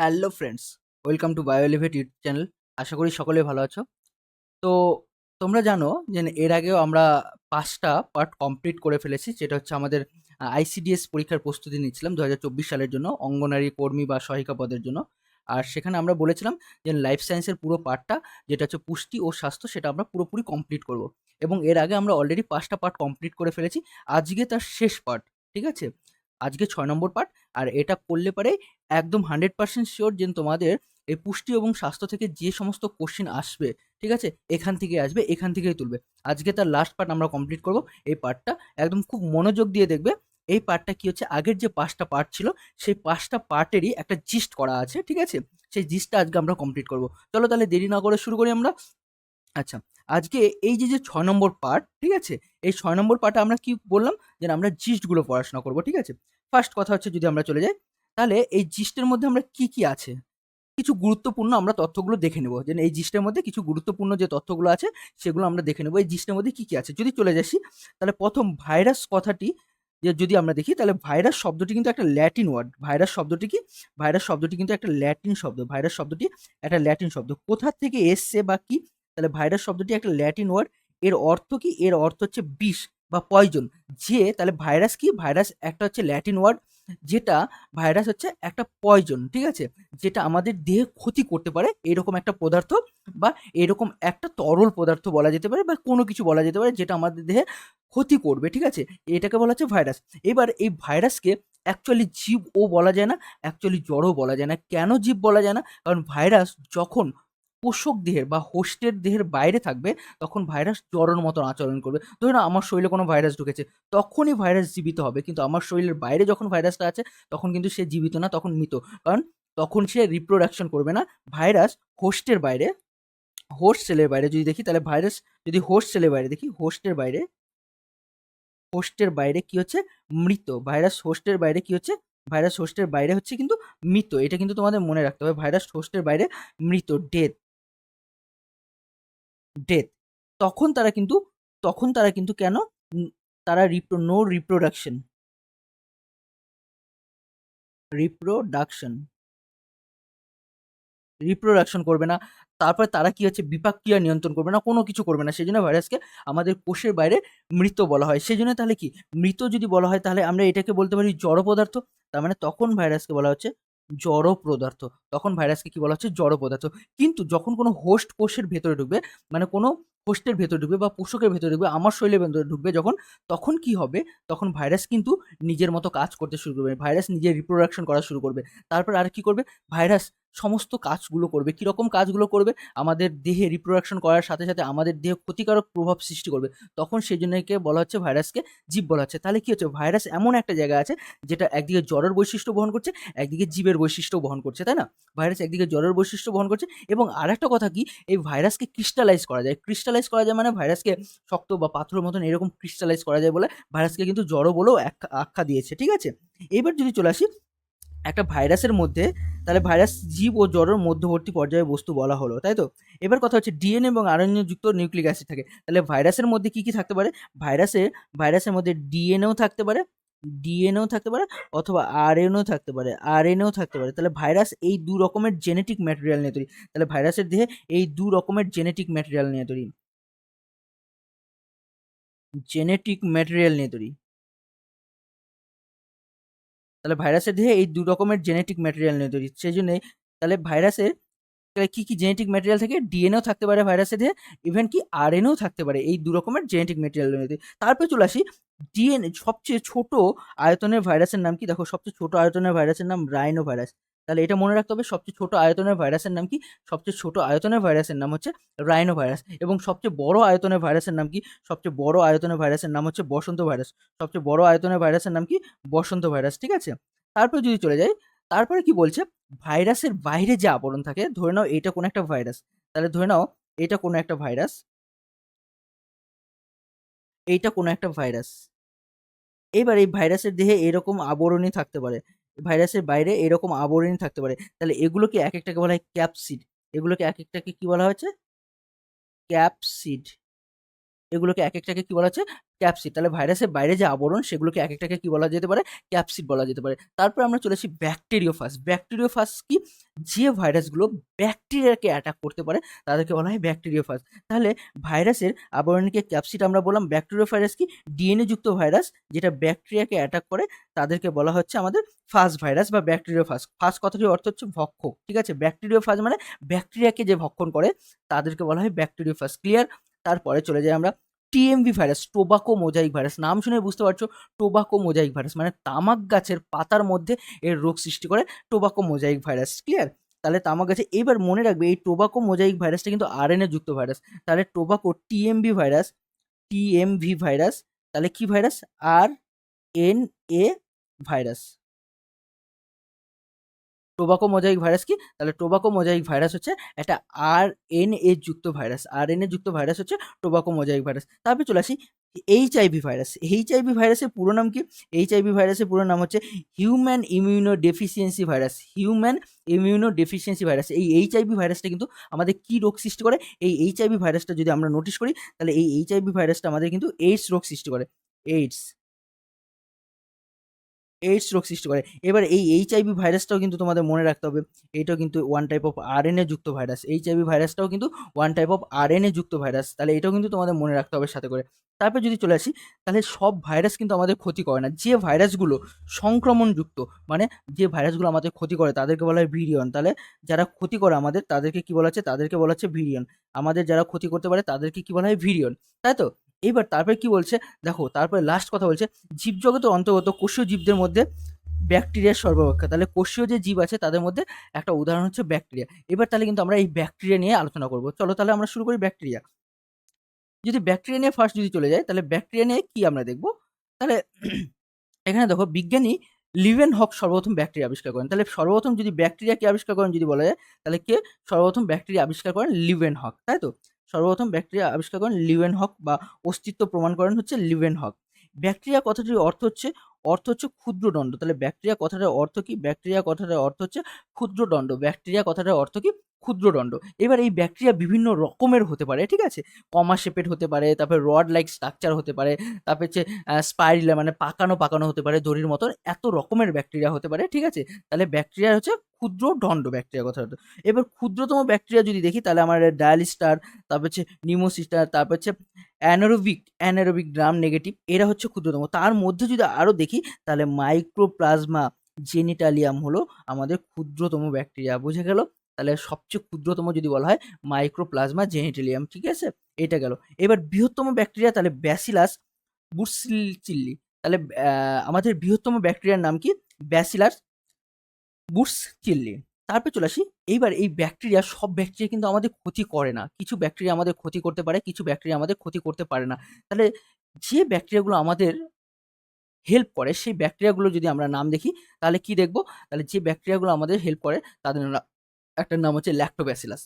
Hello friends, welcome to বায়োলিভেট YouTube channel. আশা করি সকলেই ভালো আছো। তো তোমরা জানো যে এর আগেও আমরা ৫টা পার্ট কমপ্লিট করে ফেলেছি, যেটা হচ্ছে আমাদের আইসিডিএস পরীক্ষার প্রস্তুতি নিচ্ছিলাম ২০২৪ সালের জন্য, অঙ্গনারী কর্মী বা সহায়িকা পদের জন্য। আর সেখানে আমরা বলেছিলাম যে লাইফ সায়েন্সের পুরো পার্টটা, যেটা হচ্ছে পুষ্টি ও স্বাস্থ্য, সেটা আমরা পুরোপুরি কমপ্লিট করব। এবং এর আগে আমরা অলরেডি ৫টা পার্ট কমপ্লিট করে ফেলেছি। আজকে তার শেষ পার্ট, ঠিক আছে? আজকে ৬ নম্বর পার্ট। আর এটা করলে পারে একদম 100% শিওর যে তোমাদের এই পুষ্টি এবং স্বাস্থ্য থেকে যে সমস্ত কোশ্চেন আসবে, ঠিক আছে, এখান থেকে আসবে, এখান থেকেই তুলবে। আজকে তার লাস্ট পার্ট আমরা কমপ্লিট করব। এই পার্টটা একদম খুব মনোযোগ দিয়ে দেখবে। এই পার্টটা কি হচ্ছে, আগের যে ৫টা পার্ট ছিল সেই ৫টা পার্টেরই একটা জিস্ট করা আছে, ঠিক আছে? সেই জিস্টটা আজকে আমরা কমপ্লিট করব। চলো তাহলে দেরি না করে শুরু করি আমরা। আচ্ছা, আজকে এই যে ৬ নম্বর পার্ট, ঠিক আছে? এই ৬ নম্বর পার্টে আমরা কি বললাম, যে আমরা জিস্টগুলো পড়াশোনা করব, ঠিক আছে? ফার্স্ট কথা হচ্ছে, যদি আমরা চলে যাই, তাহলে এই জিস্টের মধ্যে আমরা কি আছে, কিছু গুরুত্বপূর্ণ আমরা তথ্যগুলো দেখে নেব। যে এই জিস্টের মধ্যে কিছু গুরুত্বপূর্ণ যে তথ্যগুলো আছে সেগুলো আমরা দেখে নেব। এই জিস্টের মধ্যে কি আছে যদি চলে যাসি, তাহলে প্রথম ভাইরাস কথাটি যে যদি আমরা দেখি, তাহলে ভাইরাস শব্দটি কিন্তু একটা ল্যাটিন ওয়ার্ড। ভাইরাস শব্দটি কি? ভাইরাস শব্দটি কিন্তু একটা ল্যাটিন শব্দ। ভাইরাস শব্দটি একটা ল্যাটিন শব্দ। কোথা থেকে এসছে বা কি? তাহলে ভাইরাস শব্দটি একটা ল্যাটিন ওয়ার্ড। এর অর্থ কি? এর অর্থ হচ্ছে বিষ বা পয়জন। যে তাহলে ভাইরাস কি? ভাইরাস একটা হচ্ছে ল্যাটিন ওয়ার্ড, যেটা ভাইরাস হচ্ছে একটা পয়জন, ঠিক আছে? যেটা আমাদের দেহে ক্ষতি করতে পারে, এরকম একটা পদার্থ বা এরকম একটা তরল পদার্থ বলা যেতে পারে, বা কোনো কিছু বলা যেতে পারে যেটা আমাদের দেহে ক্ষতি করবে, ঠিক আছে? এটাকে বলা হচ্ছে ভাইরাস। এবার এই ভাইরাসকে অ্যাকচুয়ালি জীবও বলা যায় না, অ্যাকচুয়ালি জড়ও বলা যায় না। কেন জীব বলা যায় না? কারণ ভাইরাস যখন পোষক দেহের বা হোস্টের দেহের বাইরে থাকবে, তখন ভাইরাস জড়োর মতন আচরণ করবে। ধরুন আমার শরীরে কোনো ভাইরাস ঢুকেছে, তখনই ভাইরাস জীবিত হবে। কিন্তু আমার শরীরের বাইরে যখন ভাইরাসটা আছে, তখন কিন্তু সে জীবিত না, তখন মৃত। কারণ তখন সে রিপ্রোডাকশন করবে না। ভাইরাস হোস্টের বাইরে, হোস্ট সেলের বাইরে যদি দেখি, তাহলে ভাইরাস যদি হোস্ট সেলের বাইরে দেখি, হোস্টের বাইরে, হোস্টের বাইরে কি হচ্ছে? মৃত। ভাইরাস হোস্টের বাইরে কি হচ্ছে? ভাইরাস হোস্টের বাইরে হচ্ছে কিন্তু মৃত। এটা কিন্তু তোমাদের মনে রাখতে হবে। ভাইরাস হোস্টের বাইরে মৃত, ডেথ, ডেথ। তখন তারা কিন্তু, তখন তারা কিন্তু কেন? উম, তারা নো রিপ্রোডাকশন, রিপ্রোডাকশন, রিপ্রোডাকশন করবে না। তারপরে তারা কি হচ্ছে? বিপাক ক্রিয়া নিয়ন্ত্রণ করবে না, কোনো কিছু করবে না। সেজন্য ভাইরাসকে আমাদের কোষের বাইরে মৃত বলা হয়। সেজন্য তাহলে কি? মৃত যদি বলা হয়, তাহলে আমরা এটাকে বলতে পারি জড় পদার্থ। তার মানে তখন ভাইরাসকে বলা হচ্ছে জড় পদার্থ। তখন ভাইরাসকে কি বলা হচ্ছে? জড় পদার্থ। কিন্তু যখন কোনো হোস্ট কোষের ভেতরে ঢুকবে, মানে কোনো হোস্টের ভেতরে ঢুকবে বা পোষকের ভেতরে ঢুকবে, আমার শরীরের ভেতরে ঢুকবে যখন, তখন কি হবে? তখন ভাইরাস কিন্তু নিজের মতো কাজ করতে শুরু করবে। ভাইরাস নিজের রিপ্রোডাকশন করা শুরু করবে। তারপর আর কি করবে? ভাইরাস সমস্ত কাজগুলো করবে। কিরকম কাজগুলো করবে? আমাদের দেহে রিপ্রোডাকশন করার সাথে, সাথে আমাদের দেহে ক্ষতিকারক প্রভাব সৃষ্টি করবে। তখন সেজন্য একে বলা হচ্ছে, ভাইরাসকে জীব বলা হচ্ছে। তাহলে কি হচ্ছে? ভাইরাস এমন একটা জায়গা আছে, যেটা একদিকে জড়ের বৈশিষ্ট্য বহন করছে, একদিকে জীবের বৈশিষ্ট্যও বহন করছে, তাই না? ভাইরাস একদিকে জড়ের বৈশিষ্ট্য বহন করছে, এবং আরেকটা কথা কি, এই ভাইরাসকে ক্রিস্টালাইজ করা যায়। ক্রিস্টালাইজ করা যায় মানে ভাইরাসকে শক্ত বা পাথরের মতন এরকম ক্রিস্টালাইজ করা যায় বলে ভাইরাসকে কিন্তু জড় বলেও আখ্যা দিয়েছে, ঠিক আছে? এবার যদি চলে আসি একটা ভাইরাসের মধ্যে, তাহলে ভাইরাস জীব ও জড়ের মধ্যবর্তী পর্যায়ে বস্তু বলা হলো, তাই তো? এবার কথা হচ্ছে ডিএনএ এবং আরএনএ যুক্ত নিউক্লিক অ্যাসিড থাকে। তাহলে ভাইরাসের মধ্যে কি থাকতে পারে? ভাইরাসে ভাইরাসের মধ্যে ডিএনএও থাকতে পারে, ডিএনএও থাকতে পারে, অথবা আরএনএও থাকতে পারে, আরএনএও থাকতে পারে। তাহলে ভাইরাস এই দু রকমের জেনেটিক ম্যাটেরিয়াল নিয়ে তৈরি। তাহলে ভাইরাসের দেহে এই দু রকমের জেনেটিক ম্যাটেরিয়াল নিয়ে তৈরি, জেনেটিক ম্যাটেরিয়াল নিয়ে তৈরি। তাহলে ভাইরাসের দেহে এই দু রকমের জেনেটিক ম্যাটেরিয়াল নিয়ে তৈরি। সেই জন্যই তাহলে ভাইরাসের কি জেনেটিক ম্যাটেরিয়াল থেকে ডিএনএও থাকতে পারে ভাইরাসের দেহে, ইভেন কি আরএনএও থাকতে পারে। এই দু রকমের জেনেটিক ম্যাটেরিয়াল নিয়ে। তারপরে চলে আসি ডিএনএ। সবচেয়ে ছোট আয়তনের ভাইরাসের নাম কি? দেখো, সবচেয়ে ছোট আয়তনের ভাইরাসের নাম রাইনো ভাইরাস। তাহলে এটা মনে রাখতে হবে, সবচেয়ে ছোট আয়তনের ভাইরাসের নাম কি? সবচেয়ে ছোট আয়তনের ভাইরাসের নাম হচ্ছে রাইনো ভাইরাস। এবং সবচেয়ে বড় আয়তনের ভাইরাসের নাম কি? সবচেয়ে বড় আয়তনের ভাইরাসের নাম হচ্ছে বসন্ত ভাইরাস। সবচেয়ে বড় আয়তনের ভাইরাসের নাম কি? বসন্ত ভাইরাস, ঠিক আছে? তারপরে যদি চলে যাই, তারপরে কি বলছে? ভাইরাসের বাইরে যে আবরণ থাকে, ধরে নাও এটা কোনো একটা ভাইরাস। তাহলে ধরে নাও এটা কোনো একটা ভাইরাস, এইটা কোনো একটা ভাইরাস। এবার এই ভাইরাসের দেহে এরকম আবরণী থাকতে পারে, ভাইরাসের বাইরে এরকম আবরণী থাকতে পারে। তাহলে এগুলোকে এক একটাকে বলা হয় ক্যাপসিড। এগুলোকে এক একটাকে কি বলা হয়েছে? ক্যাপসিড। এগুলোকে এক একটাকে কি বলা হচ্ছে? ক্যাপসিড। তাহলে ভাইরাসের বাইরে যে আবরণ সেগুলোকে এক একটাকে কি বলা যেতে পারে? ক্যাপসিড বলা যেতে পারে। তারপর আমরা চলে আসি ব্যাকটেরিওফাজ। ব্যাকটেরিওফাজ কি? যে ভাইরাসগুলো ব্যাকটেরিয়াকে অ্যাটাক করতে পারে তাদেরকে বলা হয় ব্যাকটেরিওফাজ। তাহলে ভাইরাসের আবরণীকে ক্যাপসিড আমরা বললাম। ব্যাকটেরিওভাইরাস কি? ডিএনএ যুক্ত ভাইরাস যেটা ব্যাকটেরিয়াকে অ্যাটাক করে, তাদেরকে বলা হচ্ছে আমাদের ফাজ ভাইরাস বা ব্যাকটেরিওফাজ। ফাজ কথাটির অর্থ হচ্ছে ভক্ষক, ঠিক আছে? ব্যাকটেরিওফাজ মানে ব্যাকটেরিয়াকে যে ভক্ষণ করে তাদেরকে বলা হয় ব্যাকটেরিওফাজ। ক্লিয়ার? তারপরে চলে যাই আমরা TMV virus, tobacco mosaic virus. নাম শুনে বুঝতে পারছো টোবাকো মোজাইক ভাইরাস মানে তামাক গাছের পাতার মধ্যে এর রোগ সৃষ্টি করে টোবাকো মোজাইক ভাইরাস। ক্লিয়ার? তাহলে তামাক গাছে, এবার মনে রাখবে এই টোবাকো মোজাইক ভাইরাসটা কিন্তু আরএনএ যুক্ত ভাইরাস। তাহলে tobacco TMV virus, TMV virus, তাহলে কি virus? R N A virus. Tobacco mosaic virus কি? তাহলে টোবাকো মোজাইক ভাইরাস হচ্ছে একটা আরএনএ যুক্ত ভাইরাস। আরএনএ যুক্ত ভাইরাস হচ্ছে টোবাকো মোজাইক ভাইরাস। তারপরে চলে আসি এইচআইভি ভাইরাস। এইচআইভি ভাইরাসের পুরো নাম কি? এইচআইভি ভাইরাসের পুরো নাম হচ্ছে human immuno deficiency virus. Human immuno deficiency virus. এই এইচআইভি ভাইরাসটা কিন্তু আমাদের কি রোগ সৃষ্টি করে? এই এইচআইভি ভাইরাসটা যদি আমরা নোটিস করি তাহলে এই এইচআইভি ভাইরাসটা আমাদের কিন্তু এইডস রোগ সৃষ্টি করে। এইডস এইডস রোগ সৃষ্টি করে। এবার এই এইচআইভি ভাইরাসটাও কিন্তু তোমাদের মনে রাখতে হবে, এইটাও কিন্তু ওয়ান টাইপ অফ আরএনএ যুক্ত ভাইরাস। এইচআইভি ভাইরাসটাও কিন্তু ওয়ান টাইপ অফ আরএনএ যুক্ত ভাইরাস। তাহলে এটাও কিন্তু তোমাদের মনে রাখতে হবে সাথে করে। তারপর যদি চলে আসি, তাহলে সব ভাইরাস কিন্তু আমাদের ক্ষতি করে না। যে ভাইরাসগুলো সংক্রমণযুক্ত, মানে যে ভাইরাসগুলো আমাদের ক্ষতি করে তাদেরকে বলা হয় ভিরিয়ন। তাহলে যারা ক্ষতি করে আমাদের তাদেরকে কি বলা হচ্ছে? তাদেরকে বলা হচ্ছে ভিরিয়ন। আমাদের যারা ক্ষতি করতে পারে তাদেরকে কি বলা হয়? ভিরিয়ন। তাই তো? এবার তারপরে কি বলছে দেখো, তারপরে লাস্ট কথা বলছে জীবজগতের অন্তর্গত কোষীয় জীবদের মধ্যে ব্যাকটেরিয়ার সর্বাপেক্ষা। তাহলে কোষীয় যে জীব আছে তাদের মধ্যে একটা উদাহরণ হচ্ছে ব্যাকটেরিয়া। এবার তাহলে কিন্তু আমরা এই ব্যাকটেরিয়া নিয়ে আলোচনা করব। চলো তাহলে আমরা শুরু করি ব্যাকটেরিয়া। যদি ব্যাকটেরিয়া নিয়ে ফার্স্ট যদি চলে যাই, তাহলে ব্যাকটেরিয়া নিয়ে কি আমরা দেখব? তাহলে এখানে দেখো বিজ্ঞানী লিভেনহক সর্বপ্রথম ব্যাকটেরিয়া আবিষ্কার করেন। তাহলে সর্বপ্রথম যদি ব্যাকটেরিয়া কে আবিষ্কার করেন যদি বলা যায়, তাহলে কে সর্বপ্রথম ব্যাকটেরিয়া আবিষ্কার করেন? লিভেনহক। তাই তো? সর্বপ্রথম ব্যাকটেরিয়া আবিষ্কার করেন লিভেনহক, বা অস্তিত্ব প্রমাণ করেন হচ্ছে লিভেনহক। ব্যাকটেরিয়া কথাটির অর্থ হচ্ছে ক্ষুদ্রদণ্ড। তাহলে ব্যাকটেরিয়া কথাটার অর্থ কি? ব্যাকটেরিয়া কথাটার অর্থ হচ্ছে ক্ষুদ্রদণ্ড। ব্যাকটেরিয়া কথাটার অর্থ কি? ক্ষুদ্রদণ্ড। এবার এই ব্যাকটেরিয়া বিভিন্ন রকমের হতে পারে, ঠিক আছে? কমা শেপেড হতে পারে, তারপরে রড লাইক স্ট্রাকচার হতে পারে, তারপর হচ্ছে স্পাইরাল মানে পাকানো হতে পারে দড়ির মতন, এত রকমের ব্যাকটেরিয়া হতে পারে, ঠিক আছে? তাহলে ব্যাকটেরিয়া হচ্ছে ক্ষুদ্র দণ্ড ব্যাকটেরিয়া কথাটা। এবার ক্ষুদ্রতম ব্যাকটেরিয়া যদি দেখি তাহলে আমার ডায়ালিস্টার, তারপর হচ্ছে নিমোসিস্টার, তারপর হচ্ছে অ্যানারোবিক গ্রাম নেগেটিভ, এরা হচ্ছে ক্ষুদ্রতম। তার মধ্যে যদি আরও দেখি তাহলে মাইক্রোপ্লাজমা জেনিটালিয়াম হলো আমাদের ক্ষুদ্রতম ব্যাকটেরিয়া। বুঝে গেল? তাহলে সবচেয়ে ক্ষুদ্রতম যদি বলা হয় মাইক্রোপ্লাজমা জেনিটালিয়াম, ঠিক আছে? এটা গেল। এবার বৃহত্তম ব্যাকটেরিয়া তাহলে ব্যাসিলাস বুরসিলচিল্লি। তাহলে আমাদের বৃহত্তম ব্যাকটেরিয়ার নাম কি? ব্যাসিলাস বুরসচিল্লি। তারপর চলে আসি, এইবার এই ব্যাকটেরিয়া, সব ব্যাকটেরিয়া কিন্তু আমাদের ক্ষতি করে না। কিছু ব্যাকটেরিয়া আমাদের ক্ষতি করতে পারে, কিছু ব্যাকটেরিয়া আমাদের ক্ষতি করতে পারে না। তাহলে যে ব্যাকটেরিয়াগুলো আমাদের হেল্প করে সেই ব্যাকটেরিয়াগুলো যদি আমরা নাম দেখি তাহলে কি দেখব? তাহলে যে ব্যাকটেরিয়াগুলো আমাদের হেল্প করে তাদের একটার নাম হচ্ছে ল্যাক্টোব্যাসিলাস।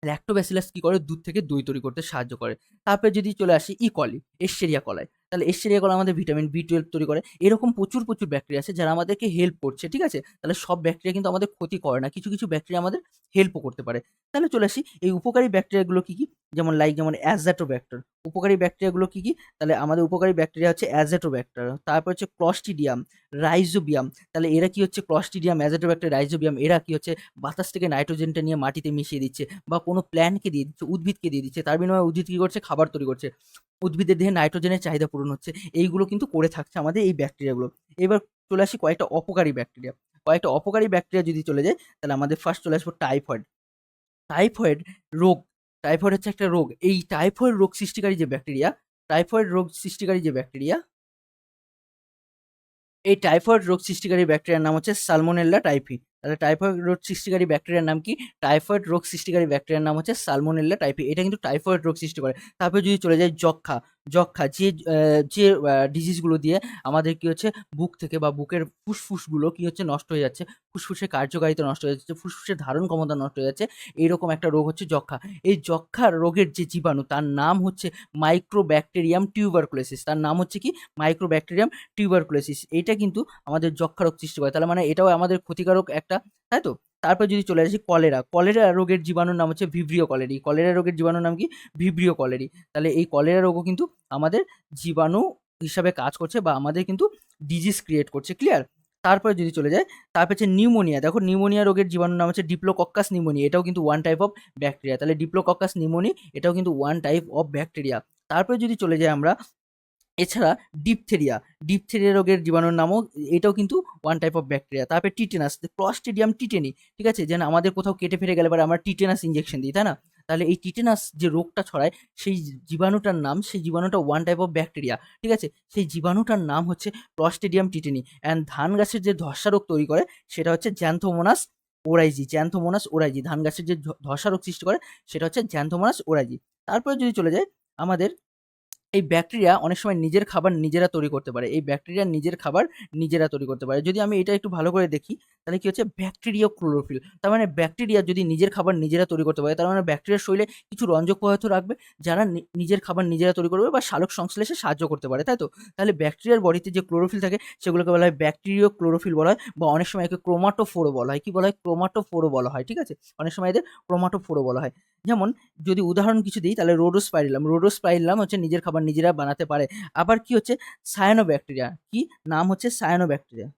ল্যাক্টোব্যাসিলাস কি করে? দুধ থেকে দই তৈরি করতে সাহায্য করে। তারপরে যদি চলে আসি ইকলি, এস্চেরিয়া কলাই। তাহলে এস্চেরিয়া কলাই আমাদের ভিটামিন বি12 তৈরি করে। এরকম প্রচুর ব্যাকটেরিয়া আছে যারা আমাদেরকে হেল্প করছে, ঠিক আছে? তাহলে সব ব্যাকটেরিয়া কিন্তু আমাদের ক্ষতি করে না। কিছু ব্যাকটেরিয়া আমাদের হেল্পও করতে পারে। তাহলে চলে আসি এই উপকারী ব্যাকটেরিয়াগুলো কি? যেমন অ্যাজাটোব্যাক্টর। উপকারী ব্যাকটেরিয়াগুলো কি? তাহলে আমাদের উপকারী ব্যাকটেরিয়া হচ্ছে অ্যাজাটোব্যাক্টর। তারপর হচ্ছে ক্লস্ট্রিডিয়াম, রাইজোবিয়াম। তাহলে এরা কি হচ্ছে? ক্লস্ট্রিডিয়াম, অ্যাজাটোব্যাক্টর, রাইজোবিয়াম, এরা কি হচ্ছে? বাতাস থেকে নাইট্রোজেনটা নিয়ে মাটিতে মিশিয়ে দিচ্ছে, বা কোনো প্ল্যান্টকে দিয়ে দিচ্ছে, উদ্ভিদকে দিয়ে দিচ্ছে। তার বিনিময়ে উদ্ভিদ কী করছে? খাবার তৈরি করছে। উদ্ভিদের দেহে নাইট্রোজেনের চাহিদা পূরণ হচ্ছে। এইগুলো কিন্তু করে থাকছে আমাদের এই ব্যাকটেরিয়াগুলো। এবার চলে আসি কয়েকটা অপকারী ব্যাকটেরিয়া। কয়েকটা অপকারী ব্যাকটেরিয়া যদি চলে যাই তাহলে আমাদের ফার্স্ট চলে আসবো টাইফয়েড। টাইফয়েড রোগ। টাইফয়েড হচ্ছে একটা রোগ। এই টাইফয়েড রোগ সৃষ্টিকারী যে ব্যাকটেরিয়া, টাইফয়েড রোগ সৃষ্টিকারী যে ব্যাকটেরিয়া এই টাইফয়েড রোগ সৃষ্টিকারী ব্যাকটেরিয়ার নাম হচ্ছে সালমোনেল্লা টাইফি। তাহলে টাইফয়েড রোগ সৃষ্টিকারী ব্যাকটেরিয়ার নাম কি? টাইফয়েড রোগ সৃষ্টিকারী ব্যাকটেরিয়ার নাম হচ্ছে সালমোনেল্লা টাইফি। এটা কিন্তু টাইফয়েড রোগ সৃষ্টি করে। তারপরে যদি চলে যায় যক্ষ্মা। যক্ষ্মা যে ডিজিজগুলো দিয়ে আমাদের কি হচ্ছে বুক থেকে বা বুকের ফুসফুসগুলো কি হচ্ছে নষ্ট হয়ে যাচ্ছে, ফুসফুসের কার্যকারিতা নষ্ট হয়ে যাচ্ছে, ফুসফুসের ধারণ ক্ষমতা নষ্ট হয়ে যাচ্ছে, এইরকম একটা রোগ হচ্ছে যক্ষ্মা। এই যক্ষ্মার রোগের যে জীবাণু তার নাম হচ্ছে মাইক্রোব্যাকটেরিয়াম টিউবারকুলোসিস। তার নাম হচ্ছে কি? Mycobacterium tuberculosis. এইটা কিন্তু আমাদের যক্ষ্মা রোগ সৃষ্টি করে। তাহলে মানে এটাও আমাদের ক্ষতিকারক একটা, তাই তো? তারপর যদি চলে আসি কলেরা, কলেরা রোগের জীবাণুর নাম হচ্ছে ভিব্রিও কলেরি। কলেরা রোগের জীবাণুর নাম কি? Vibrio colliery. তাহলে এই কলেরা রোগও কিন্তু আমাদের জীবাণু হিসাবে কাজ করছে বা আমাদের কিন্তু ডিজিজ ক্রিয়েট করছে। ক্লিয়ার? তারপরে যদি চলে যায়, তারপর হচ্ছে নিউমোনিয়া। দেখো নিউমোনিয়া রোগের জীবাণুর নাম হচ্ছে ডিপ্লোকক্কাস নিউমোনি। এটাও কিন্তু ওয়ান টাইপ অফ ব্যাকটেরিয়া। তাহলে ডিপ্লোকক্কাস নিউমোনি এটাও কিন্তু ওয়ান টাইপ অফ ব্যাকটেরিয়া। তারপরে যদি চলে যাই আমরা, এছাড়া ডিপথেরিয়া, ডিপথেরিয়া রোগের জীবাণুর নামও এটাও কিন্তু ওয়ান টাইপ অফ ব্যাকটেরিয়া। তারপরে টিটেনাস, ক্লস্ট্রিডিয়াম টিটেনি, ঠিক আছে, যেন আমাদের কোথাও কেটে ফেটে গেলে পরে আমরা টিটেনাস ইঞ্জেকশন দিই, তাই না? তাহলে এই টিটেনাস যে রোগটা ছড়ায় সেই জীবাণুটার নাম, সেই জীবাণুটা ওয়ান টাইপ অফ ব্যাকটেরিয়া, ঠিক আছে, সেই জীবাণুটার নাম হচ্ছে ক্লস্ট্রিডিয়াম টিটেনি। অ্যান্ড ধান গাছের যে ধসা রোগ তৈরি করে সেটা হচ্ছে জ্যান্থোমোনাস ওরাইজি। জ্যান্থোমোনাস ওরাইজি ধান গাছের যে ধসা রোগ সৃষ্টি করে সেটা হচ্ছে জ্যান্থোমোনাস ওরাইজি। তারপরে যদি চলে যায়, আমাদের এই ব্যাকটেরিয়া অনেক সময় নিজের খাবার নিজেরা তৈরি করতে পারে। এই ব্যাকটেরিয়া নিজের খাবার নিজেরা তৈরি করতে পারে। যদি আমি এটা একটু ভালো করে দেখি, তাহলে কি হচ্ছে ব্যাকটেরিয়া ক্লোরোফিল। তার মানে ব্যাকটেরিয়া যদি নিজের খাবার নিজেরা তৈরি করতে পারে, তার মানে ব্যাকটেরিয়ার শরীরে কিছু রঞ্জক পদার্থ রাখবে যারা নিজের খাবার নিজেরা তৈরি করবে বা সালোক সংশ্লেষে সাহায্য করতে পারে, তাই তো? তাহলে ব্যাকটেরিয়ার বডিতে যে ক্লোরোফিল থাকে সেগুলোকে বলা হয় ব্যাকটেরিয় ক্লোরোফিল বলা হয়, বা অনেক সময় একে ক্রোমাটোফোরও বলা হয়। কি বলা হয়? ক্রোমাটোফোরও বলা হয়, ঠিক আছে? অনেক সময় এদের ক্রোমাটোফোরও বলা হয়। যেমন যদি উদাহরণ কিছু দিই, তাহলে রোডোস্পাইরিলাম। রোডোস্পাইরিলাম হচ্ছে নিজের খাবার নিজেরা বানাতে পারে। আবার কি হচ্ছে? সায়ানোব্যাকটেরিয়া। কি নাম হচ্ছে? সায়ানোব্যাকটেরিয়া।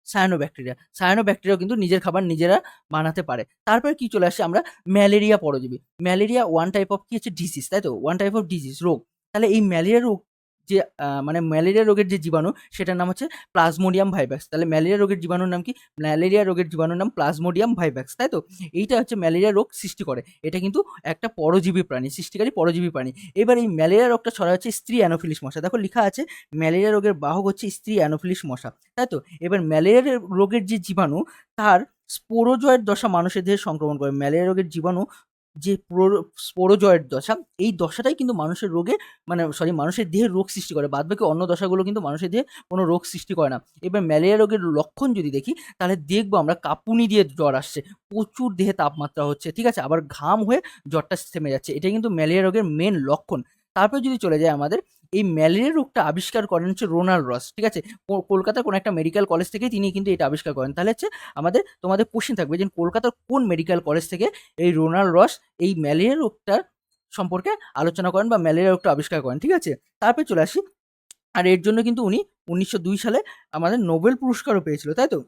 সায়ানোব্যাকটেরিয়া। সায়ানোব্যাকটেরিয়াও কিন্তু নিজের খাবার নিজেরা বানাতে পারে। তারপরে কি চলে আসে আমরা, ম্যালেরিয়া পরজীবী। ম্যালেরিয়া ওয়ান টাইপ অফ কি হচ্ছে? ডিজিজ, তাই তো? ওয়ান টাইপ অফ ডিজিজ, রোগ। তাহলে এই ম্যালেরিয়া রোগ যে মানে ম্যালেরিয়া রোগের যে জীবাণু সেটার নাম হচ্ছে প্লাজমোডিয়াম ভাইভাক্স। তাহলে ম্যালেরিয়া রোগের জীবাণুর নাম কি? ম্যালেরিয়া রোগের জীবাণুর নাম প্লাজমোডিয়াম ভাইভাক্স, তাই তো? এইটা হচ্ছে ম্যালেরিয়া রোগ সৃষ্টি করে। এটা কিন্তু একটা পরজীবী প্রাণী, সৃষ্টিকারী পরজীবী প্রাণী। এবার এই ম্যালেরিয়া রোগটা ছড়ায় হচ্ছে স্ত্রী অ্যানোফিলিস মশা। দেখো লেখা আছে ম্যালেরিয়া রোগের বাহক হচ্ছে স্ত্রী অ্যানোফিলিস মশা, তাই তো? এবার ম্যালেরিয়া রোগের যে জীবাণু, তার স্পোরোজয়েড দশা মানুষের দেহে সংক্রমণ করে। ম্যালেরিয়া রোগের জীবাণু যে স্পোরোজয়েড দশা, এই দশাটাই কিন্তু মানুষের রোগে মানে সরি মানুষের দেহে রোগ সৃষ্টি করে। বাদবাকি অন্য দশাগুলো কিন্তু মানুষের দেহে কোনো রোগ সৃষ্টি করে না। এবার ম্যালেরিয়া রোগের লক্ষণ যদি দেখি, তাহলে দেখবো আমরা কাঁপুনি দিয়ে জ্বর আসছে, প্রচুর দেহে তাপমাত্রা হচ্ছে, ঠিক আছে, আবার ঘাম হয়ে জ্বরটা থেমে যাচ্ছে। এটা কিন্তু ম্যালেরিয়া রোগের মেন লক্ষণ। তারপরে যদি চলে যায় আমাদের, এই ম্যালেরিয়া রোগটা আবিষ্কার করেন হচ্ছে রোনাল্ড রস, ঠিক আছে? কলকাতার কোনো একটা মেডিকেল কলেজ থেকে তিনি কিন্তু এটা আবিষ্কার করেন। তাহলে হচ্ছে তোমাদের কোশ্চেন থাকবে যে কলকাতার কোন মেডিকেল কলেজ থেকে এই রোনাল্ড রস এই ম্যালেরিয়া রোগটার সম্পর্কে আলোচনা করেন বা ম্যালেরিয়া রোগটা আবিষ্কার করেন, ঠিক আছে? তারপরে চলে আসি, আর এর জন্য কিন্তু উনি ১৯০২ সালে আমাদের নোবেল পুরস্কারও পেয়েছিল, তাই তো?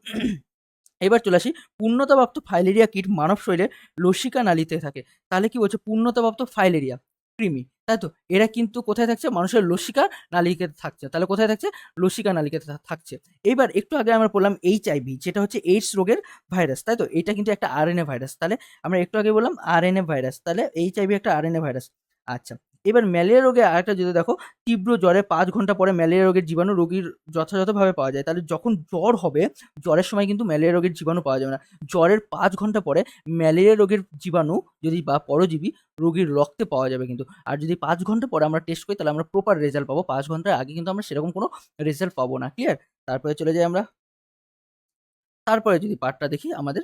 এবার চলে আসি, পূর্ণতাপ্রাপ্ত ফাইলেরিয়া কীট মানব শরীরে লসিকা নালীতে থাকে। তাহলে কি বলছে? পূর্ণতাপ্রাপ্ত ফাইলেরিয়া কৃমি, তাই তো? এরা কিন্তু কোথায় থাকছে? মানুষের লসিকা নালীতে থাকছে। তাহলে কোথায় থাকছে? লসিকা নালীতে থাকছে। এইবার একটু আগে আমরা বললাম এইচআইভি, যেটা হচ্ছে এইডস রোগের ভাইরাস, তাই তো? এটা কিন্তু একটা আরএনএ ভাইরাস। তাহলে আমরা একটু আগে বললাম আরএনএ ভাইরাস, তাহলে এইচআইভি একটা আরএনএ ভাইরাস। আচ্ছা, এবার ম্যালেরিয়া রোগে আরেকটা যদি দেখো, তীব্র জ্বরে ৫ ঘন্টা পরে ম্যালেরিয়া রোগের জীবাণু রোগীর যথাযথভাবে পাওয়া যায়। তাহলে যখন জ্বর হবে, জ্বরের সময় কিন্তু ম্যালেরিয়া রোগের জীবাণু পাওয়া যাবে না। জ্বরের ৫ ঘন্টা পরে ম্যালেরিয়া রোগের জীবাণু যদি বা পরজীবী রোগীর রক্তে পাওয়া যাবে কিন্তু। আর যদি ৫ ঘন্টা পরে আমরা টেস্ট করি, তাহলে আমরা প্রপার রেজাল্ট পাবো। ৫ ঘন্টার আগে কিন্তু আমরা সেরকম কোনো রেজাল্ট পাবো না। ক্লিয়ার? তারপরে চলে যাই আমরা, তারপরে যদি পার্টটা দেখি আমাদের,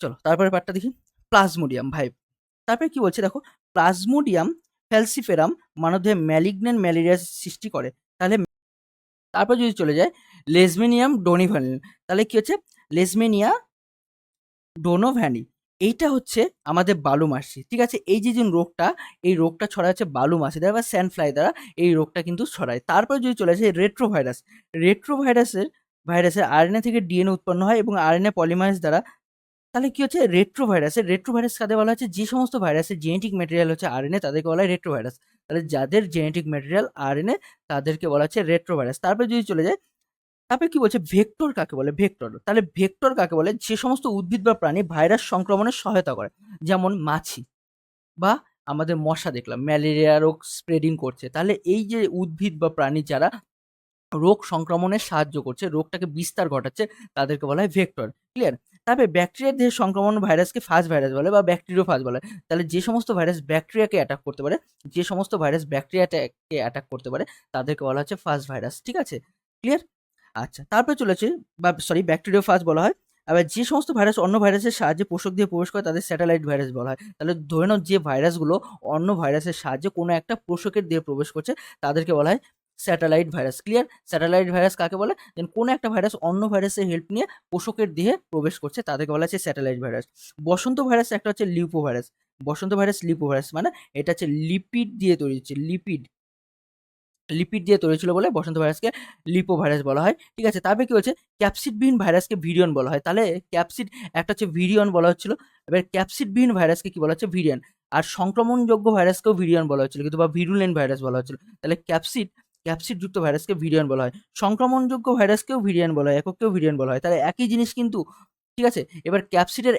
চলো তারপরের পার্টটা দেখি। প্লাজমোডিয়াম ভাই, তারপরে কি বলছে দেখো, প্লাজমোডিয়াম ফ্যালসিফেরাম মানবদেহে ম্যালিগন্যান্ট ম্যালেরিয়া সৃষ্টি করে। তাহলে তারপর যদি চলে যায় লেসমেনিয়াম ডোনিভালিন, তাহলে কি হচ্ছে? লেসমেনিয়া ডোনোভ্যানি, এইটা হচ্ছে আমাদের বালু মাছি, ঠিক আছে? এই যে রোগটা, এই রোগটা ছড়ায় হচ্ছে বালু মাছি দ্বারা বা স্যান্ড ফ্লাই দ্বারা, এই রোগটা কিন্তু ছড়ায়। তারপরে যদি চলে আসে রেট্রোভাইরাস, রেট্রোভাইরাসের আরএনএ থেকে ডিএনএ উৎপন্ন হয় এবং আরএনএ পলিমারেজ দ্বারা, তাহলে কি হচ্ছে? রেট্রোভাইরাস কাদের বলা হচ্ছে? যে সমস্ত ভাইরাসের জেনেটিক ম্যাটেরিয়াল হচ্ছে আরএনএ, তাদেরকে বলা হয় রেট্রোভাইরাস। তাহলে যাদের জেনেটিক ম্যাটেরিয়াল আরএনএ, তাদেরকে বলা হচ্ছে রেট্রোভাইরাস। তারপরে যদি চলে যায়, তারপরে কি বলছে? ভেক্টর কাকে বলে? ভেক্টর, তাহলে ভেক্টর কাকে বলে? যে সমস্ত উদ্ভিদ বা প্রাণী ভাইরাস সংক্রমণে সহায়তা করে, যেমন মাছি বা আমাদের মশা দেখলাম ম্যালেরিয়া রোগ স্প্রেডিং করছে। তাহলে এই যে উদ্ভিদ বা প্রাণী যারা রোগ সংক্রমণে সাহায্য করছে, রোগটাকে বিস্তার ঘটাচ্ছে, তাদেরকে বলা হয় ভেক্টর। ক্লিয়ার? তারপরে ব্যাকটেরিয়ার দেহে সংক্রমণ ভাইরাসকে ফাজ ভাইরাস বলে বা ব্যাকটেরিওফাজ বলে। তাহলে যে সমস্ত ভাইরাস ব্যাকটেরিয়াকে অ্যাটাক করতে পারে, যে সমস্ত ভাইরাস ব্যাকটেরিয়াকে অ্যাটাক করতে পারে, তাদেরকে বলা হচ্ছে ফাজ ভাইরাস, ঠিক আছে? ক্লিয়ার? আচ্ছা, তারপরে চলেছে, বা সরি ব্যাকটেরিওফাজ বলা হয়। আবার যে সমস্ত ভাইরাস অন্য ভাইরাসের সাহায্যে পোষক দিয়ে প্রবেশ করে তাদের স্যাটেলাইট ভাইরাস বলা হয়। তাহলে ধরে নাও যে ভাইরাসগুলো অন্য ভাইরাসের সাহায্যে কোনো একটা পোষকের দিয়ে প্রবেশ করছে তাদেরকে বলা হয় satellite virus. Clear? Satellite virus কাকে বলে? দেন কোনো একটা ভাইরাস অন্য ভাইরাসের হেল্প নিয়ে পোষকের দেহে প্রবেশ করছে তাদেরকে বলা হচ্ছে স্যাটেলাইট ভাইরাস। বসন্ত ভাইরাস একটা হচ্ছে লিপো ভাইরাস। বসন্ত ভাইরাস লিপো ভাইরাস মানে এটা হচ্ছে লিপিড দিয়ে তৈরি হচ্ছে, লিপিড দিয়ে তৈরি ছিল বলে বসন্ত ভাইরাসকে লিপো ভাইরাস বলা হয়। ঠিক আছে? তারপরে কি হচ্ছে ক্যাপসিডবিহীন ভাইরাসকে ভিরিয়ন বলা হয়। তাহলে ক্যাপসিড একটা হচ্ছে ভিরিয়ন বলা হচ্ছিল। এবার ক্যাপসিডবিহীন ভাইরাসকে কি বলা হচ্ছে? ভিরিয়ন। আর সংক্রমণযোগ্য ভাইরাসকেও ভিরিয়ন বলা হচ্ছিল কিন্তু বা ভিরুলেন্ট ভাইরাস বলা হচ্ছিল। তাহলে ক্যাপসিডযুক্ত ভাইরাসকে ভিরিয়ন বলা হয়। সংক্রমণযোগ্য ভাইরাসকেও ভিরিয়ন বলা হয়, একককেও ভিরিয়ন বলা হয়। তাহলে একই জিনিস কিন্তু। ঠিক আছে? এবার ক্যাপসিডের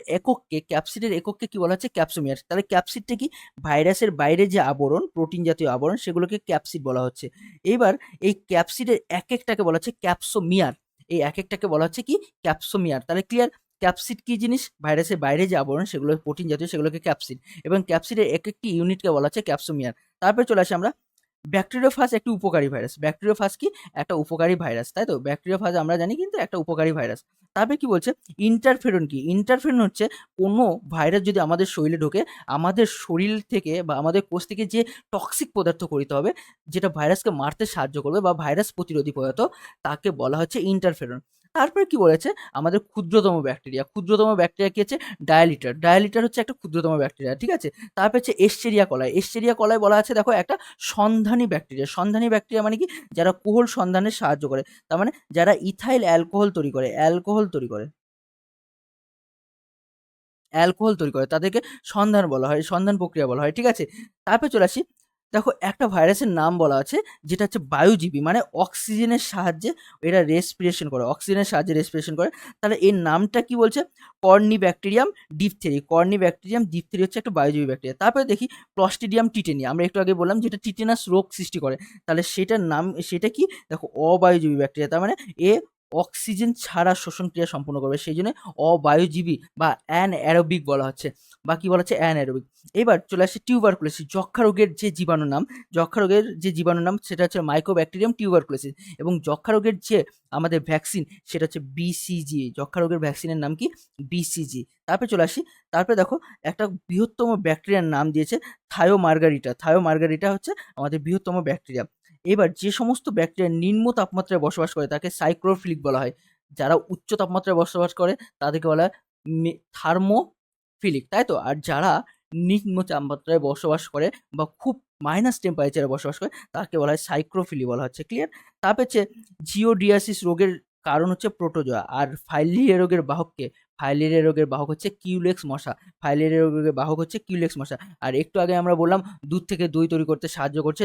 একককে কি বলা হচ্ছে? ক্যাপসোমিয়ার। তাহলে ক্যাপসিডটা কি? ভাইরাসের বাইরে যে আবরণ, প্রোটিন জাতীয় আবরণ সেগুলোকে ক্যাপসিড বলা হচ্ছে। এইবার এই ক্যাপসিডের একেকটাকে বলা হচ্ছে ক্যাপসোমিয়ার। এই একেকটাকে বলা হচ্ছে কি? ক্যাপসোমিয়ার। তাহলে ক্লিয়ার? ক্যাপসিড কি জিনিস? ভাইরাসের বাইরে যে আবরণ সেগুলো প্রোটিন জাতীয় সেগুলোকে ক্যাপসিড এবং ক্যাপসিডের একেকটি ইউনিটকে বলা হচ্ছে ক্যাপসোমিয়ার। তারপরে চলে আসি আমরা ব্যাকটেরিওফাজ একটি উপকারী ভাইরাস। ব্যাকটেরিওফাজ কি? একটা উপকারী ভাইরাস, তাই তো? ব্যাকটেরিওফাজ আমরা জানি কিন্তু একটা উপকারী ভাইরাস। তারপরে কি বলছে? ইন্টারফেরন কি? ইন্টারফেরন হচ্ছে কোনো ভাইরাস যদি আমাদের শরীরে ঢোকে, আমাদের শরীর থেকে বা আমাদের কোষ থেকে যে টক্সিক পদার্থ করিতে হবে, যেটা ভাইরাসকে মারতে সাহায্য করবে বা ভাইরাস প্রতিরোধী পদার্থ, তাকে বলা হচ্ছে ইন্টারফেরন। তারপরে কি বলেছে? আমাদের ক্ষুদ্রতম ব্যাকটেরিয়া কি হচ্ছে? ডায়ালিটার হচ্ছে একটা ক্ষুদ্রতম ব্যাকটেরিয়া। ঠিক আছে? তারপর হচ্ছে এস্টেরিয়া কলাই বলা আছে দেখো একটা সন্ধানী ব্যাকটেরিয়া মানে কি? যারা কোহল সন্ধানে সাহায্য করে। তার মানে যারা ইথাইল অ্যালকোহল তৈরি করে তাদেরকে সন্ধান প্রক্রিয়া বলা হয়। ঠিক আছে? তারপরে চলে আসি, দেখো একটা ভাইরাসের নাম বলা আছে যেটা হচ্ছে বায়ুজীবী, মানে অক্সিজেনের সাহায্যে এরা রেসপিরেশন করে। তাহলে এর নামটা কি বলছে? কর্নি ব্যাকটেরিয়াম ডিপথেরি হচ্ছে একটা বায়ুজীবী ব্যাকটেরিয়া। তারপরে দেখি ক্লস্ট্রিডিয়াম টিটেনি, আমরা একটু আগে বললাম যেটা টিটেনাস রোগ সৃষ্টি করে। তাহলে সেটা কি? দেখো অবায়ুজীবী ব্যাকটেরিয়া। তার মানে এ অক্সিজেন ছাড়া শ্বসন ক্রিয়া সম্পন্ন করবে, সেই জন্য অবায়ুজীবী বা অ্যানঅ্যারোবিক বলা হচ্ছে, বা কি বলা হচ্ছে? অ্যানঅ্যারোবিক। এবার চলে আসছে টিউবারকুলোসিস। যক্ষা রোগের যে জীবাণুর নাম সেটা হচ্ছে মাইকোব্যাকটেরিয়াম টিউবারকুলোসিস। এবং যক্ষা রোগের যে আমাদের ভ্যাকসিন সেটা হচ্ছে বিসিজি। যক্ষা রোগের ভ্যাকসিনের নাম কি? বিসিজি। তারপরে চলে আসি, তারপরে দেখো একটা বৃহত্তম ব্যাকটেরিয়ার নাম দিয়েছে থায়োমার্গারিটা হচ্ছে আমাদের বৃহত্তম ব্যাকটেরিয়া। এবার যে সমস্ত ব্যাকটেরিয়া নিম্ন তাপমাত্রায় বসবাস করে তাকে সাইক্রোফিলিক বলা হয়। যারা উচ্চ তাপমাত্রায় বসবাস করে তাদেরকে বলা হয় থার্মোফিলিক, তাই তো? আর যারা নিম্ন তাপমাত্রায় বসবাস করে বা খুব মাইনাস টেম্পারেচারে বসবাস করে তাকে বলা হয় সাইক্রোফিলি বলা হচ্ছে। ক্লিয়ার? তারপর হচ্ছে জিওডিয়াসিস রোগের কারণ হচ্ছে প্রোটোজোয়া। আর ফাইলেরিয়া রোগের বাহক হচ্ছে কিউলেক্স মশা। আর একটু আগে আমরা বললাম দুধ থেকে দই তৈরি করতে সাহায্য করছে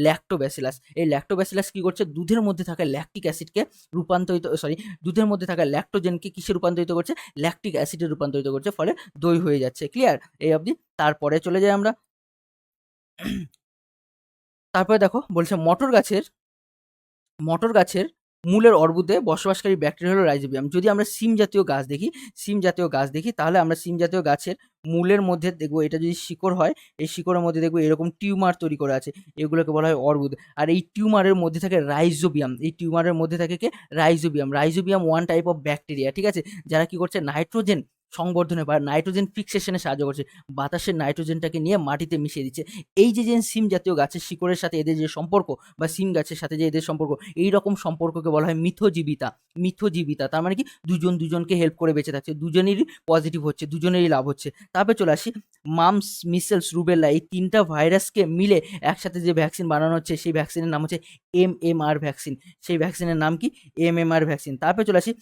ল্যাক্টোব্যাসিলাস। এই ল্যাক্টোব্যাসিলাস কি করছে? দুধের মধ্যে থাকা দুধের মধ্যে থাকা ল্যাক্টোজেনকে কিসে রূপান্তরিত করছে? ল্যাকটিক অ্যাসিডে রূপান্তরিত করছে, ফলে দই হয়ে যাচ্ছে। ক্লিয়ার? এই অবধি। তারপরে চলে যাই আমরা। তারপরে দেখো বলছে মটর গাছের মূলের অর্বুদে বসবাসকারী ব্যাকটেরিয়া হলো রাইজোবিয়াম। যদি আমরা সিম জাতীয় গাছ দেখি তাহলে আমরা সিম জাতীয় গাছের মূলের মধ্যে দেখবো, এটা যদি শিকড় হয় এই শিকড়ের মধ্যে দেখবো এরকম টিউমার তৈরি করে আছে, এগুলোকে বলা হয় অর্বুদ। আর এই টিউমারের মধ্যে থাকে rhizobium one type of bacteria. ঠিক আছে? যারা কি করছে? নাইট্রোজেন সংবর্ধনে বা নাইট্রোজেন ফিক্সেশনে সাহায্য করছে, বাতাসের নাইট্রোজেনটাকে নিয়ে মাটিতে মিশিয়ে দিচ্ছে। এই যে সিম জাতীয় গাছের শিকড়ের সাথে এদের যে সম্পর্ক বা সিম গাছের সাথে যে এদের সম্পর্ক, এই রকম সম্পর্ককে বলা হয় মিথজীবিতা। তার মানে কি? দুজনকে হেল্প করে বেঁচে থাকছে, দুজনেরই পজিটিভ হচ্ছে, দুজনেরই লাভ হচ্ছে। তারপরে চলে আসি মামস, মিসেলস, রুবেলা, এই তিনটা ভাইরাসকে মিলে একসাথে যে ভ্যাকসিন বানানো হচ্ছে সেই ভ্যাকসিনের নাম হচ্ছে MMR ভ্যাকসিন। সেই ভ্যাকসিনের নাম কি? MMR vaccine. তারপরে চলে আসি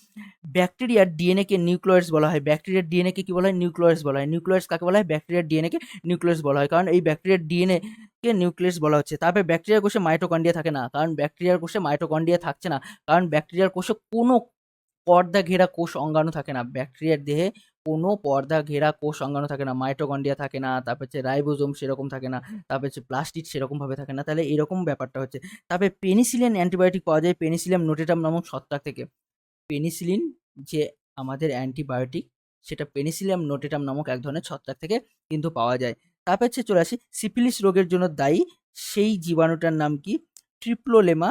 ব্যাকটেরিয়ার ডিএনএ কে নিউক্লিয়াস বলা হয়। ব্যাকটেরিয়ার ডিএনএ কে কি বলা হয়? নিউক্লিয়াস বলা হয়। নিউক্লিয়াস কাকে বলা হয়? ব্যাকটেরিয়ার ডিএনএ কে নিউক্লিয়াস বলা হয়, কারণ এই ব্যাকটেরিয়ার ডিএনএ কে নিউক্লিয়াস বলা হচ্ছে। তারপরে ব্যাকটেরিয়ার কোষে মাইটোকন্ড্রিয়া থাকে না, কারণ ব্যাকটেরিয়ার কোষে মাইটোকন্ড্রিয়া থাকছে না কারণ ব্যাকটেরিয়ার কোষে কোনো পর্দা ঘেরা কোষ অঙ্গাণু থাকে না। ব্যাকটেরিয়ার দেহে কোনো পর্দা ঘেরা কোষ অঙ্গাণু থাকে না, মাইটোকন্ড্রিয়া থাকে না, তারপর হচ্ছে রাইবোজোম সেরকম থাকে না, তারপর হচ্ছে প্লাস্টিড সেরকম ভাবে থাকে না। তাহলে এরকম ব্যাপারটা হচ্ছে। তারপরে পেনিসিলিন অ্যান্টিবায়োটিক পাওয়া যায় পেনিসিলিয়াম নোটেটাম নামক ছত্রাক থেকে। পেনিসিলিন যে আমাদের অ্যান্টিবায়োটিক সেটা পেনিসিলিয়াম নোটেটাম নামক এক ধরনের ছত্রাক থেকে কিন্তু পাওয়া যায়। তারপর হচ্ছে চলে আসি সিফিলিস রোগের জন্য দায়ী সেই জীবাণুটার নাম কি? ট্রিপ্লোলেমা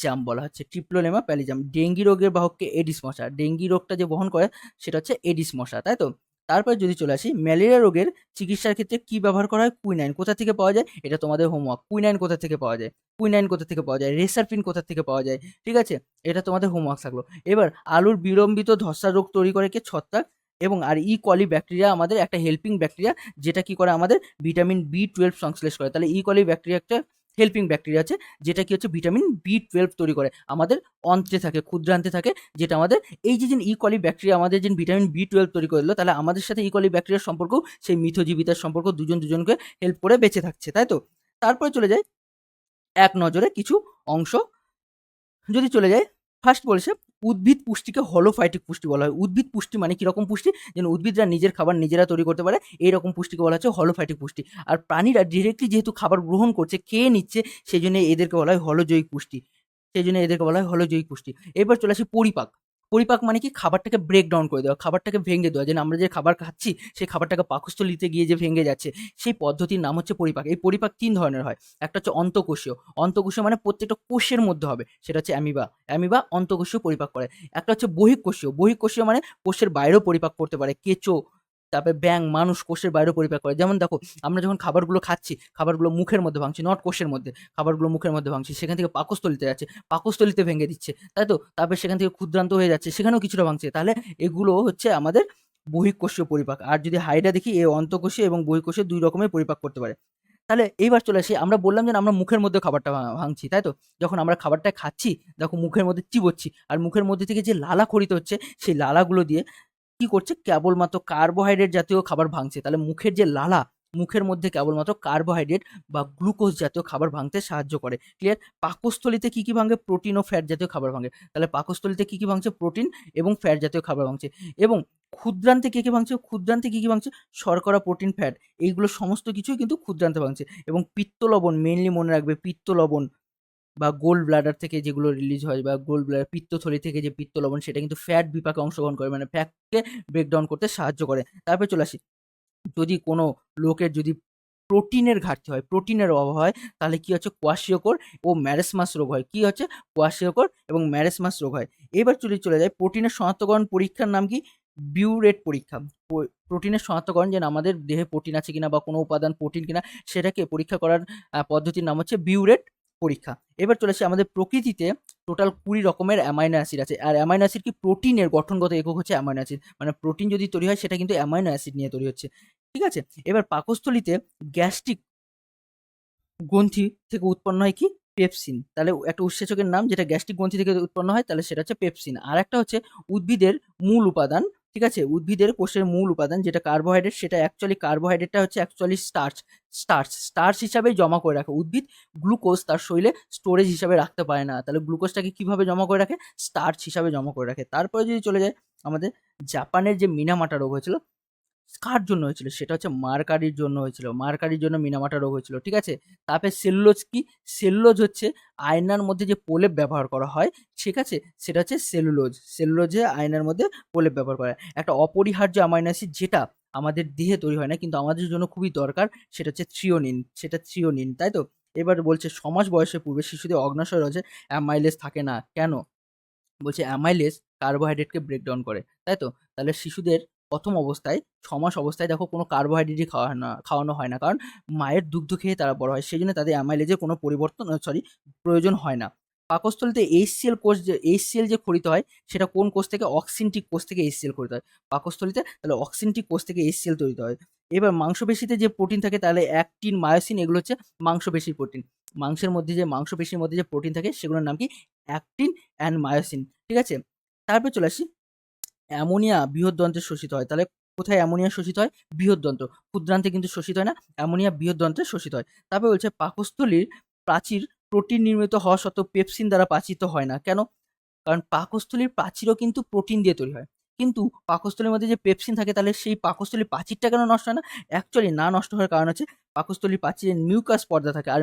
জাম বলা হচ্ছে, ট্রিপ্লোলেমা প্যালিজাম। ডেঙ্গি রোগের বাহককে এডিস মশা, ডেঙ্গি রোগটা যে বহন করে সেটা হচ্ছে এডিস মশা, তাই তো। তারপরে যদি চলে আসি, ম্যালেরিয়া রোগের চিকিৎসার ক্ষেত্রে কি ব্যবহার করা হয়? কুইনাইন। কোথা থেকে পাওয়া যায়? এটা তোমাদের হোমওয়ার্ক। কুইনাইন কোথা থেকে পাওয়া যায়? কুইনাইন কোথা থেকে পাওয়া যায়? রেসারপিন কোথা থেকে পাওয়া যায়? ঠিক আছে, এটা তোমাদের হোমওয়ার্ক থাকলো। এবার আলুর বিলম্বিত ধসা রোগ তৈরি করে কে? ছত্রাক। এবং আর ই কলি ব্যাকটেরিয়া আমাদের একটা হেল্পিং ব্যাকটেরিয়া, যেটা কি করে আমাদের ভিটামিন বি 12 সংশ্লেষ করে। তাহলে ই কলি ব্যাকটেরিয়া একটা হেল্পিং ব্যাকটেরিয়া আছে, যেটা কি হচ্ছে ভিটামিন বি 12 তৈরি করে, আমাদের অন্ত্রে থাকে, ক্ষুদ্রান্তে থাকে, যেটা আমাদের এই যে ই কলি ব্যাকটেরিয়া আমাদের যে ভিটামিন বি 12 তৈরি করে দিল, তাহলে আমাদের সাথে ই কলি ব্যাকটেরিয়ার সম্পর্ক সেই মিথজীবিতার সম্পর্ক, দুজন দুজনকে হেল্প করে বেঁচে থাকছে, তাই তো। তারপরে চলে যায় এক নজরে কিছু অংশ, যদি চলে যায়, ফার্স্ট বলেছে উদ্ভিদ পুষ্টিকে হলোফাইটিক পুষ্টি বলা হয়। উদ্ভিদ পুষ্টি মানে কিরকম পুষ্টি? যেন উদ্ভিদরা নিজের খাবার নিজেরা তৈরি করতে পারে, এইরকম পুষ্টিকে বলা হচ্ছে হলোফাইটিক পুষ্টি। আর প্রাণীরা ডিরেক্টলি যেহেতু খাবার গ্রহণ করছে, খেয়ে নিচ্ছে, সেই জন্য এদেরকে বলা হয় হলোজৈবিক পুষ্টি, সেই জন্য এদেরকে বলা হয় হলোজৈবিক পুষ্টি। এবার চলে আসি পরিপাক। পরিপাক মানে কি? খাবারটাকে ব্রেক ডাউন করে দেওয়া, খাবারটাকে ভেঙে দেওয়া, যেন আমরা যে খাবার খাচ্ছি সেই খাবারটাকে পাকস্থলিতে গিয়ে যে ভেঙে যাচ্ছে, সেই পদ্ধতির নাম হচ্ছে পরিপাক। এই পরিপাক তিন ধরনের হয়। একটা হচ্ছে অন্তঃকোষীয়, অন্তঃকোষীয় মানে প্রত্যেকটা কোষের মধ্যে হবে, সেটা হচ্ছে অ্যামিবা, অ্যামিবা অন্তঃকোষীয় পরিপাক করে। একটা হচ্ছে বহিঃকোষীয়, বহিঃকোষীয় মানে কোষের বাইরেও পরিপাক করতে পারে, কেঁচো, তারপরে ব্যাঙ, মানুষ কোষের বাইরেও পরিপাক করে। যেমন দেখো, আমরা যখন খাবারগুলো খাচ্ছি, খাবারগুলো মুখের মধ্যে ভাঙছি, নট কোষের মধ্যে, খাবারগুলো মুখের মধ্যে ভাঙছি, সেখান থেকে পাকস্থলিতে যাচ্ছে, পাকস্থলিতে ভেঙে দিচ্ছে, তাই তো। তারপরে সেখান থেকে ক্ষুদ্রান্ত হয়ে যাচ্ছে, সেখানেও কিছুটা ভাঙছে, তাহলে এগুলো হচ্ছে আমাদের বহিঃকোষীয় পরিপাক। আর যদি হাইডা দেখি, এ অন্তঃকোষীয় এবং বহিঃকোষীয় দুই রকমের পরিপাক করতে পারে। তাহলে এইবার চলে আসি, আমরা বললাম যে আমরা মুখের মধ্যে খাবারটা ভাঙছি, তাই তো। যখন আমরা খাবারটা খাচ্ছি, দেখো মুখের মধ্যে চিবোচ্ছি, আর মুখের মধ্যে থেকে যে লালা খরিত হচ্ছে, সেই লালাগুলো দিয়ে কি করছে? কেবলমাত্র কার্বোহাইড্রেট জাতীয় খাবার ভাঙছে। তাহলে মুখের যে লালা, মুখের মধ্যে কেবলমাত্র কার্বোহাইড্রেট বা গ্লুকোজ জাতীয় খাবার ভাঙতে সাহায্য করে। ক্লিয়ার? পাকস্থলিতে কি ভাঙে? প্রোটিন ও ফ্যাট জাতীয় খাবার ভাঙে। তাহলে পাকস্থলিতে কি ভাঙছে? প্রোটিন এবং ফ্যাট জাতীয় খাবার ভাঙছে। এবং ক্ষুদ্রান্তে কি ভাঙছে? ক্ষুদ্রান্তে কি ভাঙছে? শর্করা, প্রোটিন, ফ্যাট, এইগুলো সমস্ত কিছুই কিন্তু ক্ষুদ্রান্তে ভাঙছে। এবং পিত্ত লবণ, মেইনলি মনে রাখবে, পিত্ত লবণ বা গোল্ড ব্লাডার থেকে যেগুলো রিলিজ হয়, বা গোল্ড ব্লাডার পিত্তথলি থেকে যে পিত্ত লবণ, সেটা কিন্তু ফ্যাট বিপাকে অংশগ্রহণ করে, মানে ফ্যাটকে ব্রেকডাউন করতে সাহায্য করে। তারপরে চলে আসি, যদি কোনো লোকের যদি প্রোটিনের ঘাটতি হয়, প্রোটিনের অভাব হয়, তাহলে কি হচ্ছে? কোয়াশিয়কর ও ম্যারেসমাস রোগ হয়। কি হচ্ছে? কোয়াশিয়কর এবং ম্যারেসমাস রোগ হয়। এবার চলে যায় প্রোটিনের শনাক্তকরণ পরীক্ষার নাম কি? বিউরেট পরীক্ষা। প্রোটিনের শনাক্তকরণ, যে আমাদের দেহে প্রোটিন আছে কিনা বা কোনো উপাদান প্রোটিন কিনা, সেটাকে পরীক্ষা করার পদ্ধতির নাম হচ্ছে বিউরেট পরীক্ষা। এবার চলে আসি, আমাদের প্রকৃতিতে টোটাল 20 রকমের অ্যামাইনো অ্যাসিড আছে। আর অ্যামাইনো অ্যাসিড কি? প্রোটিনের গঠনগত একক হচ্ছে অ্যামাইনো অ্যাসিড। মানে প্রোটিন যদি তৈরি হয়, সেটা কিন্তু অ্যামাইনো অ্যাসিড নিয়ে তৈরি হচ্ছে। ঠিক আছে? এবার পাকস্থলীতে গ্যাস্ট্রিক গ্রন্থি থেকে উৎপন্ন হয় কি? পেপসিন। তাহলে একটা উৎসেচকের নাম, যেটা গ্যাস্ট্রিক গ্রন্থি থেকে উৎপন্ন হয়, তাহলে সেটা হচ্ছে পেপসিন। আর একটা হচ্ছে উদ্ভিদের মূল উপাদান, ঠিক আছে? উদ্ভিদের কোষের মূল উপাদান যেটা কার্বোহাইড্রেট, সেটা অ্যাকচুয়ালি কার্বোহাইড্রেটটা হচ্ছে অ্যাকচুয়ালি স্টার্চ। স্টার্চ হিসাবেই জমা করে রাখে উদ্ভিদ। গ্লুকোজ তার শরীরে স্টোরেজ হিসাবে রাখতে পারে না, তাহলে গ্লুকোজটাকে কিভাবে জমা করে রাখে? স্টার্চ হিসাবে জমা করে রাখে। তারপরে যদি চলে যায়, আমাদের জাপানের যে মিনামাটা রোগ হয়েছিল, কার জন্য হয়েছিল? সেটা হচ্ছে মারকারির জন্য হয়েছিল। মারকারির জন্য মিনামাটা রোগ হয়েছিল, ঠিক আছে? তারপরে সেলুলোজ কি? সেলুলোজ হচ্ছে আয়নার মধ্যে যে প্রলেপ ব্যবহার করা হয়, ঠিক আছে? সেটা হচ্ছে সেলুলোজ। সেলুলোজে আয়নার মধ্যে প্রলেপ ব্যবহার করা হয়। একটা অপরিহার্য অ্যামাইনো অ্যাসিড, যেটা আমাদের দেহে তৈরি হয় না কিন্তু আমাদের জন্য খুবই দরকার, সেটা হচ্ছে থ্রিওনিন। সেটা থ্রিওনিন, তাই তো। এবার বলছে সমাজ বয়সের পূর্বে শিশুদের অগ্নাশয় রয়েছে অ্যামাইলেজ থাকে না, কেন? বলছে অ্যামাইলেজ কার্বোহাইড্রেটকে ব্রেকডাউন করে, তাই তো। তাহলে শিশুদের প্রথম অবস্থায়, 6 মাস অবস্থায় দেখো কোনো কার্বোহাইড্রেটই খাওয়ানো হয় না, কারণ মায়ের দুগ্ধ খেয়ে তারা বড় হয়, সেই জন্য তাদের অ্যামাইলেজের কোনো পরিবর্তন, প্রয়োজন হয় না। পাকস্থলীতে এইচসিএল যে খরিত হয়, সেটা কোন কোষ থেকে? অক্সিনটিক কোষ থেকে এইচসিএল খরিত হয় পাকস্থলীতে, তাহলে অক্সিনটিক কোষ থেকে এইচসিএল তৈরি হয়। এবার মাংসপেশিতে যে প্রোটিন থাকে, তাহলে অ্যাক্টিন, মায়োসিন, এগুলো হচ্ছে মাংসপেশির প্রোটিন। মাংসপেশির মধ্যে যে প্রোটিন থাকে, সেগুলোর নাম কি? অ্যাক্টিন অ্যান্ড মায়োসিন, ঠিক আছে? তারপর চলে আসি, অ্যামোনিয়া বৃহৎদন্ত্রে শোষিত হয়। তাহলে কোথায় অ্যামোনিয়া শোষিত হয়? বৃহৎদন্ত্র। ক্ষুদ্রান্তে কিন্তু শোষিত হয় না, অ্যামোনিয়া বৃহৎদন্ত্রে শোষিত হয়। তারপর বলছে পাকস্থলীর প্রাচীর প্রোটিন নির্মিত হওয়া সত্ত্বেও পেপসিন দ্বারা পাচিত হয় না, কেন? কারণ পাকস্থলীর প্রাচীরও কিন্তু প্রোটিন দিয়ে তৈরি হয়। কিন্তু পাকস্থলীর মধ্যে যে পেপসিন থাকে, তাহলে সেই পাকস্থলীর প্রাচীরটা কেন নষ্ট হয় না? অ্যাকচুয়ালি না নষ্ট হওয়ার কারণ হচ্ছে, পাকস্থলীর প্রাচীরে মিউকাস পর্দা থাকে, আর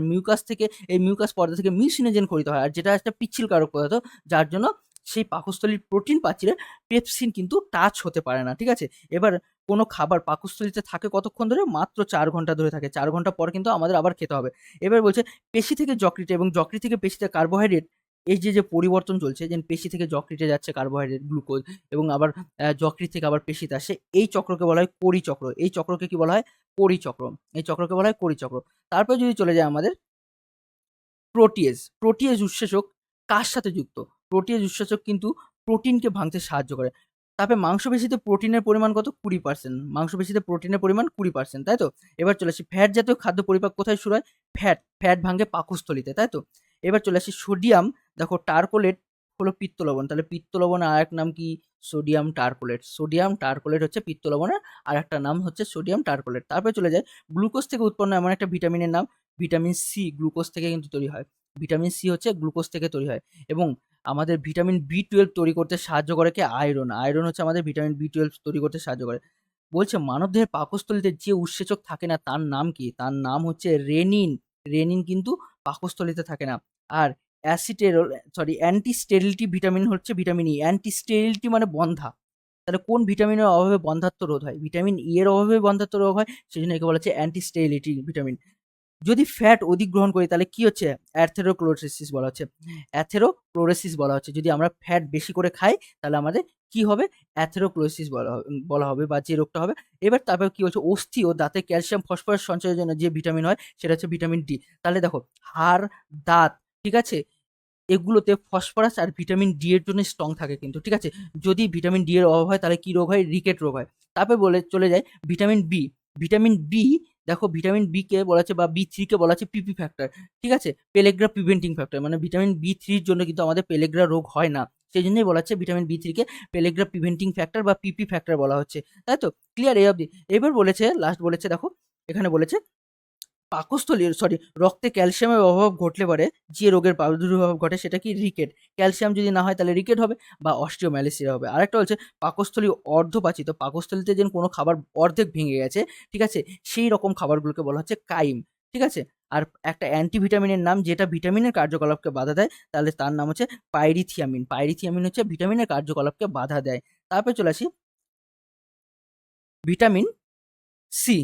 এই মিউকাস পর্দা থেকে মিউসিনোজেন খরিত হয়, আর যেটা একটা পিচ্ছিলকারক পদার্থ, যার জন্য সেই পাকস্থলীর প্রোটিন প্রাচীরে পেপসিন কিন্তু টাচ হতে পারে না, ঠিক আছে? এবার কোনো খাবার পাকস্থলীতে থাকে কতক্ষণ ধরে? মাত্র 4 ঘন্টা ধরে থাকে। 4 ঘন্টা পর কিন্তু আমাদের আবার খেতে হবে। এবার বলছে পেশি থেকে যকৃতে এবং যকৃত থেকে পেশিতে কার্বোহাইড্রেট এই যে পরিবর্তন চলছে, যে পেশি থেকে যকৃতে যাচ্ছে কার্বোহাইড্রেট, গ্লুকোজ, এবং আবার যকৃৎ থেকে আবার পেশিতে আসে, এই চক্রকে বলা হয় কোরিচক্র। এই চক্রকে কি বলা হয়? কোরিচক্র। এই চক্রকে বলা হয় কোরিচক্র। তারপরে যদি চলে যায় আমাদের প্রোটিয়েজ। প্রোটিয়েজ উৎসেচক কার সাথে যুক্ত? প্রোটিয়েজ উৎসেচক কিন্তু প্রোটিনকে ভাঙতে সাহায্য করে। তারপরে মাংসপেশিতে প্রোটিনের পরিমাণ কত? 20%। মাংসপেশিতে প্রোটিনের পরিমাণ 20%, তাই তো? এবার চলে আসি ফ্যাট জাতীয় খাদ্য পরিপাক কোথায় শুরু হয়? ফ্যাট ভাঙে পাকস্থলীতে, তাই তো? এবার চলে আসি সোডিয়াম। দেখো টারকোলেট হলো পিত্ত লবণ, তাহলে পিত্ত লবণের আরেক নাম কি? সোডিয়াম টারকোলেট। সোডিয়াম টারকোলেট হচ্ছে পিত্ত লবণের আরেকটা নাম, হচ্ছে সোডিয়াম টারকোলেট। তারপরে চলে যায় গ্লুকোজ থেকে উৎপন্ন এমন একটা ভিটামিনের নাম, ভিটামিন সি। গ্লুকোজ থেকে কিন্তু তৈরি হয়। ভিটামিন সি হচ্ছে গ্লুকোজ থেকে তৈরি হয়। এবং আমাদের ভিটামিন বি 12 তৈরি করতে সাহায্য করে কি? আয়রন। আয়রন হচ্ছে আমাদের ভিটামিন বি 12 তৈরি করতে সাহায্য করে। বলছে মানবদেহের পাকস্থলীতে যে উৎসেচক থাকে না তার নাম কি? তার নাম হচ্ছে রেনিন। রেনিন কিন্তু পাকস্থলীতে থাকে না। আর অ্যান্টি স্টেরিলিটি ভিটামিন হচ্ছে ভিটামিন ই। অ্যান্টি স্টেরিলিটি মানে বন্ধা। তাহলে কোন ভিটামিনের অভাবে বন্ধ্যাত্ব রোধ হয়? ভিটামিন ই এর অভাবে বন্ধ্যাত্ব রোধ হয়, সেজন্য একে বলা হচ্ছে অ্যান্টি স্টেরিলিটি ভিটামিন। যদি ফ্যাট অধিক গ্রহণ করি তাহলে কি হচ্ছে? অ্যাথেরোক্লোরোসিস বলা হচ্ছে। অ্যাথেরোক্লোরোসিস বলা হচ্ছে। যদি আমরা ফ্যাট বেশি করে খাই তাহলে আমাদের কি হবে? অ্যাথেরোক্লোরোসিস বলা হবে বা যে রোগটা হবে। এবার তারপর কি হচ্ছে? অস্থি ও দাঁতে ক্যালসিয়াম ফসফরাস সঞ্চয়ের জন্য যে ভিটামিন হয় সেটা হচ্ছে ভিটামিন ডি। তাহলে দেখো হাড়, দাঁত, ঠিক আছে? এগুলোতে ফসফরাস আর ভিটামিন ডি এর জন্য স্ট্রং থাকে কিন্তু, ঠিক আছে? যদি ভিটামিন ডি এর অভাব হয় তাহলে কি রোগ হয়? রিকেট রোগ হয়। তারপরে চলে যায় ভিটামিন বি। ভিটামিন বি, দেখো ভিটামিন বি কে বলা হচ্ছে বা বি 3 কে বলা হচ্ছে পিপি ফ্যাক্টর, ঠিক আছে? পেলেগ্রা প্রিভেন্টিং ফ্যাক্টর, মানে ভিটামিন বি 3 জন্য কিন্তু আমাদের পেলেগ্রা রোগ হয় না। সেই জন্যই বলা হচ্ছে ভিটামিন বি 3 কে পেলেগ্রা প্রিভেন্টিং ফ্যাক্টর বা পিপি ফ্যাক্টর বলা হচ্ছে, তাই তো? ক্লিয়ার এই অবধি? এবার বলেছে, লাস্ট বলেছে, দেখো এখানে বলেছে রক্তে ক্যালসিয়ামের অভাব ঘটলে পারে যে রোগের প্রাদুর্ভাব ঘটে সেটা কি? রিকেট। ক্যালসিয়াম যদি না হয় তাহলে রিকেট হবে বা অস্টিওম্যালাইসিস হবে। আরেকটা হচ্ছে পাকস্থলী অর্ধপাচিত, পাকস্থলীতে যেন কোনো খাবার অর্ধেক ভেঙে গেছে, ঠিক আছে? সেই রকম খাবারগুলোকে বলা হচ্ছে কাইম, ঠিক আছে? আর একটা অ্যান্টিভিটামিনের নাম যেটা ভিটামিনের কার্যকলাপকে বাধা দেয়, তাহলে তার নাম হচ্ছে পাইরিথিয়ামিন। পাইরিথিয়ামিন হচ্ছে ভিটামিনের কার্যকলাপকে বাধা দেয়। তারপরে চলে আসি ভিটামিন সি।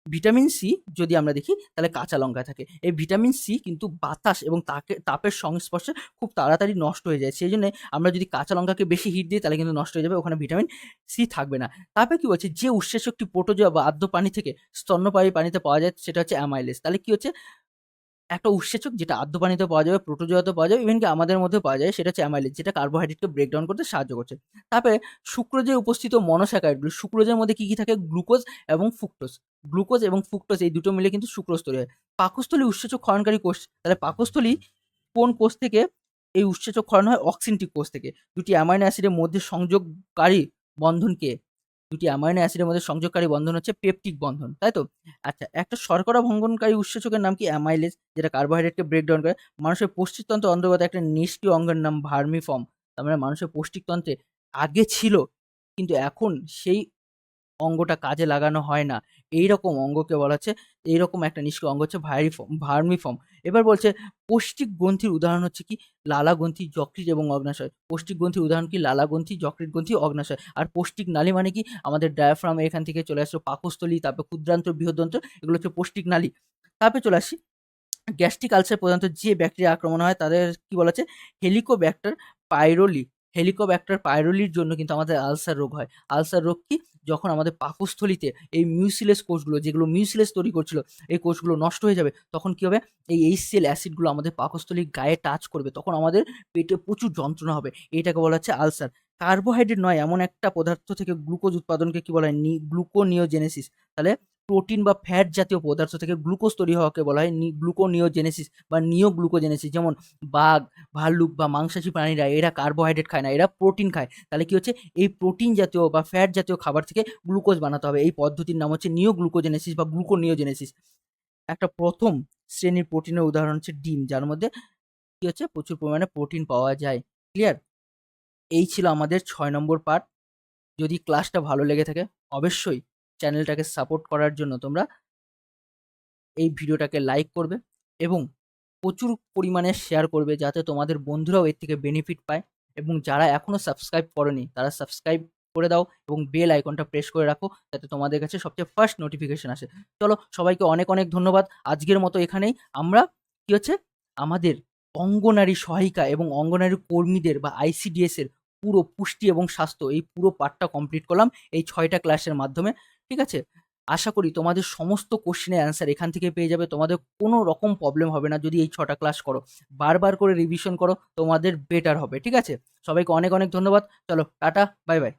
ভিটামিন সি যদি আমরা দেখি তাহলে কাঁচা লঙ্কায় থাকে। এই ভিটামিন সি কিন্তু বাতাস এবং তাপের সংস্পর্শে খুব তাড়াতাড়ি নষ্ট হয়ে যায়। সেজন্য আমরা যদি কাঁচা লঙ্কাকে বেশি হিট দিই তাহলে কিন্তু নষ্ট হয়ে যাবে, ওখানে ভিটামিন সি থাকবে না। তারপরে কি বলছে? যে উৎসেচকটি প্রোটোজোয়া বা আদ্য পানি থেকে স্তন্যপায়ী পানিতে পাওয়া যায় সেটা হচ্ছে অ্যামাইলেজ। তাহলে কি হচ্ছে? একটা উৎসেচক যেটা আদ্য পানিতেও পাওয়া যাবে, প্রোটোজোয়াতেও পাওয়া যাবে, ইভেন কি আমাদের মধ্যেও পাওয়া যায়, সেটা হচ্ছে অ্যামাইলেজ, যেটা কার্বোহাইড্রেটকে ব্রেকডাউন করতে সাহায্য করছে। তারপরে শুক্রোজে উপস্থিত মনোস্যাকারাইডগুলো, শুক্রোজের মধ্যে কি থাকে? গ্লুকোজ এবং ফ্রুক্টোজ। গ্লুকোজ এবং ফ্রুক্টোজ এই দুটো মিলে কিন্তু সুক্রোজ তৈরি হয়। পাকস্থলী উৎসেচক ক্ষরণকারী কোষ, তাহলে পাকস্থলী কোন কোষ থেকে এই উৎসেচক ক্ষরণ হয়? অক্সিনটিক কোষ থেকে। দুটি অ্যামাইনো অ্যাসিডের মধ্যে সংযোগকারী বন্ধনকে, দুটি অ্যামাইনো অ্যাসিডের মধ্যে সংযোগকারী বন্ধন হচ্ছে পেপটিক বন্ধন, তাই তো? আচ্ছা, একটা শর্করা ভঙ্গনকারী উৎসেচকের নাম কি? অ্যামাইলেজ, যেটা কার্বোহাইড্রেটকে ব্রেকডাউন করে। মানুষের পৌষ্টিকতন্ত্র অন্তর্গত একটা নিষ্ক্রিয় অঙ্গের নাম ভার্মিফর্ম। তার মানে মানুষের পৌষ্টিকতন্ত্রে আগে ছিল কিন্তু এখন সেই অঙ্গটা কাজে লাগানো হয় না। এইরকম অঙ্গকে বলা হচ্ছে, এইরকম একটা নিষ্ক্রিয় অঙ্গ হচ্ছে ভার্মিফর্ম। এবার বলছে পৌষ্টিক গ্রন্থির উদাহরণ হচ্ছে কি? লালা গ্রন্থি, যকৃৎ এবং অগ্নাশয়। পৌষ্টিক গ্রন্থির উদাহরণ কি? লালা গ্রন্থি, যকৃৎ গ্রন্থি, অগ্নাশয়। আর পৌষ্টিক নালী মানে কি? আমাদের ডায়াফ্রাম এখান থেকে চলে আসলো পাকস্থলী, তারপর ক্ষুদ্রান্ত, বৃহদন্ত্র, এগুলো হচ্ছে পৌষ্টিক নালী। তারপরে চলে আসি গ্যাস্ট্রিক আলসার প্রধানত যে ব্যাকটেরিয়া আক্রমণ হয় তাদের কি বলা হচ্ছে? হেলিকোব্যাক্টার পাইরোলি। হেলিকোব্যাক্টার পাইরোলির জন্য কিন্তু আমাদের আলসার রোগ হয়। আলসার রোগ কি? যখন আমাদের পাকস্থলীতে এই মিউসিলেস কোষগুলো, যেগুলো মিউসিলেস তৈরি করছিল, এই কোষগুলো নষ্ট হয়ে যাবে, তখন কি হবে? এই HCl অ্যাসিডগুলো আমাদের পাকস্থলীর গায়ে টাচ করবে, তখন আমাদের পেটে প্রচুর যন্ত্রণা হবে। এটাকে বলা হচ্ছে আলসার। কার্বোহাইড্রেট নয় এমন একটা পদার্থ থেকে গ্লুকোজ উৎপাদনকে কি বলা হয়? গ্লুকোনিওজেনেসিস। তাহলে প্রোটিন বা ফ্যাট জাতীয় পদার্থ থেকে গ্লুকোজ তৈরি হওয়াকে বলা হয় গ্লুকোনিওজেনেসিস বা নিওগ্লুকোজেনেসিস। যেমন বাঘ, ভাল্লুক বা মাংসাশী প্রাণীরা এরা কার্বোহাইড্রেট খায় না, এরা প্রোটিন খায়। তাহলে কি হচ্ছে? এই প্রোটিন জাতীয় বা ফ্যাট জাতীয় খাবার থেকে গ্লুকোজ বানাতে হবে। এই পদ্ধতির নাম হচ্ছে নিওগ্লুকোজেনেসিস বা গ্লুকোনিওজেনেসিস। একটা প্রথম শ্রেণীর প্রোটিনের উদাহরণ হচ্ছে ডিম, যার মধ্যে কি হচ্ছে? প্রচুর পরিমাণে প্রোটিন পাওয়া যায়। ক্লিয়ার? এই ছিল আমাদের 6 নম্বর পার্ট। যদি ক্লাসটা ভালো লেগে থাকে অবশ্যই চ্যানেলটাকে সাপোর্ট করার জন্য তোমরা এই ভিডিওটাকে লাইক করবে এবং প্রচুর পরিমাণে শেয়ার করবে, যাতে তোমাদের বন্ধুরাও এর থেকে বেনিফিট পায়। এবং যারা এখনও সাবস্ক্রাইব করনি তারা সাবস্ক্রাইব করে দাও এবং বেল আইকনটা প্রেস করে রাখো, যাতে তোমাদের কাছে সবচেয়ে ফার্স্ট নোটিফিকেশন আসে। চলো, সবাইকে অনেক অনেক ধন্যবাদ। আজকের মতো এখানেই আমরা কি হচ্ছে? আমাদের অঙ্গনারী সহায়িকা এবং অঙ্গনারী কর্মীদের বা আইসিডিএস এর পুরো পুষ্টি এবং স্বাস্থ্য এই পুরো পার্টটা কমপ্লিট করলাম এই 6টা ক্লাসের মাধ্যমে। ঠিক আছে? আশা করি তোমাদের সমস্ত কোশ্চেনের অ্যান্সার এখান থেকে পেয়ে যাবে। তোমাদের কোনো রকম প্রবলেম হবে না যদি এই 6টা ক্লাস করো। বারবার করে রিভিশন করো, তোমাদের বেটার হবে। ঠিক আছে? সবাইকে অনেক, অনেক ধন্যবাদ। চলো টাটা, বাই, বাই।